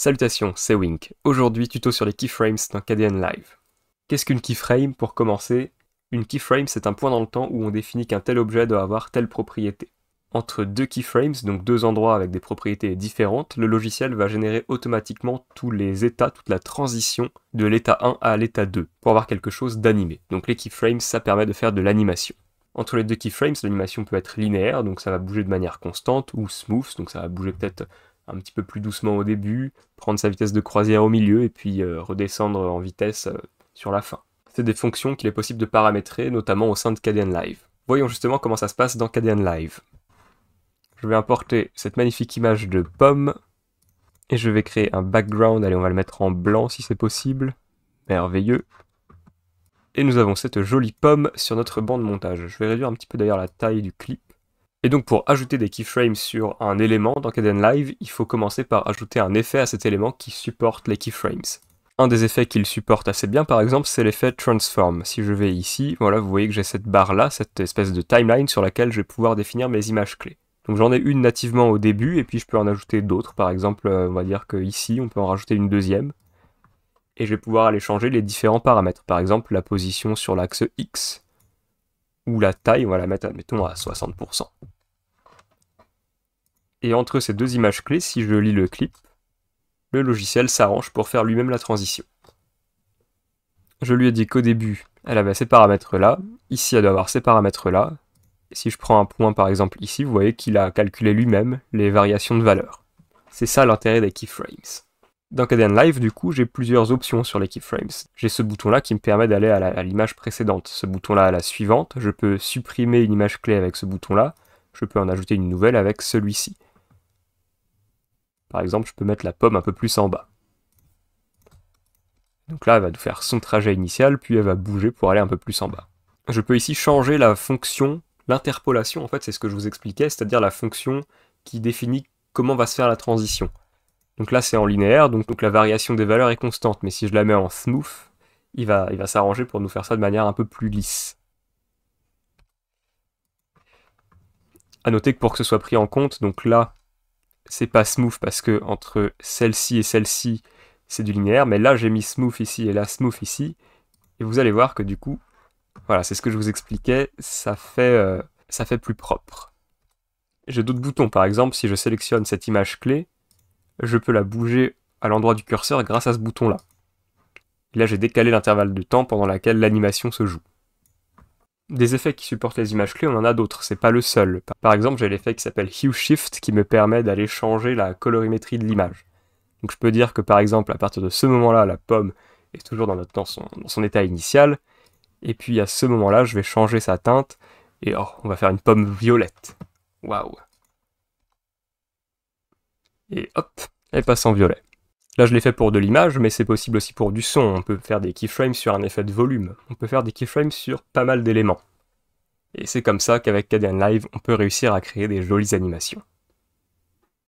Salutations, c'est Wink. Aujourd'hui, tuto sur les keyframes dans KDN Live. Qu'est-ce qu'une keyframe? Pour commencer, une keyframe c'est un point dans le temps où on définit qu'un tel objet doit avoir telle propriété. Entre deux keyframes, donc deux endroits avec des propriétés différentes, le logiciel va générer automatiquement tous les états, toute la transition de l'état 1 à l'état 2, pour avoir quelque chose d'animé. Donc les keyframes, ça permet de faire de l'animation. Entre les deux keyframes, l'animation peut être linéaire, donc ça va bouger de manière constante, ou smooth, donc ça va bouger peut-être un petit peu plus doucement au début, prendre sa vitesse de croisière au milieu, et puis redescendre en vitesse sur la fin. C'est des fonctions qu'il est possible de paramétrer, notamment au sein de KDN Live. Voyons justement comment ça se passe dans KDN Live. Je vais importer cette magnifique image de pomme, et je vais créer un background, allez on va le mettre en blanc si c'est possible, merveilleux. Et nous avons cette jolie pomme sur notre banc de montage. Je vais réduire un petit peu d'ailleurs la taille du clip. Et donc pour ajouter des keyframes sur un élément dans KDN Live, il faut commencer par ajouter un effet à cet élément qui supporte les keyframes. Un des effets qu'il supporte assez bien par exemple, c'est l'effet Transform. Si je vais ici, voilà, vous voyez que j'ai cette barre là, cette espèce de timeline sur laquelle je vais pouvoir définir mes images clés. Donc j'en ai une nativement au début, et puis je peux en ajouter d'autres. Par exemple, on va dire que ici, on peut en rajouter une deuxième. Et je vais pouvoir aller changer les différents paramètres. Par exemple, la position sur l'axe X, ou la taille, on va la mettre, admettons, à 60%. Et entre ces deux images clés, si je lis le clip, le logiciel s'arrange pour faire lui-même la transition. Je lui ai dit qu'au début, elle avait ces paramètres-là, ici elle doit avoir ces paramètres-là, et si je prends un point par exemple ici, vous voyez qu'il a calculé lui-même les variations de valeur. C'est ça l'intérêt des keyframes. Dans KDN Live, du coup, j'ai plusieurs options sur les keyframes. J'ai ce bouton-là qui me permet d'aller à l'image précédente, ce bouton-là à la suivante, je peux supprimer une image clé avec ce bouton-là, je peux en ajouter une nouvelle avec celui-ci. Par exemple, je peux mettre la pomme un peu plus en bas. Donc là, elle va faire son trajet initial, puis elle va bouger pour aller un peu plus en bas. Je peux ici changer la fonction, l'interpolation, en fait, c'est ce que je vous expliquais, c'est-à-dire la fonction qui définit comment va se faire la transition. Donc là, c'est en linéaire, donc la variation des valeurs est constante, mais si je la mets en smooth, il va s'arranger pour nous faire ça de manière un peu plus lisse. A noter que pour que ce soit pris en compte, donc là, c'est pas smooth parce que entre celle-ci et celle-ci, c'est du linéaire, mais là j'ai mis smooth ici et là smooth ici, et vous allez voir que du coup, voilà, c'est ce que je vous expliquais, ça fait plus propre. J'ai d'autres boutons, par exemple, si je sélectionne cette image clé, je peux la bouger à l'endroit du curseur grâce à ce bouton-là. Là j'ai décalé l'intervalle de temps pendant lequel l'animation se joue. Des effets qui supportent les images clés, on en a d'autres, c'est pas le seul. Par exemple, j'ai l'effet qui s'appelle Hue Shift qui me permet d'aller changer la colorimétrie de l'image. Donc je peux dire que par exemple, à partir de ce moment-là, la pomme est toujours dans son état initial, et puis à ce moment-là, je vais changer sa teinte, et oh, on va faire une pomme violette. Waouh! Et hop, elle passe en violet. Là, je l'ai fait pour de l'image, mais c'est possible aussi pour du son. On peut faire des keyframes sur un effet de volume. On peut faire des keyframes sur pas mal d'éléments. Et c'est comme ça qu'avec KDN Live, on peut réussir à créer des jolies animations.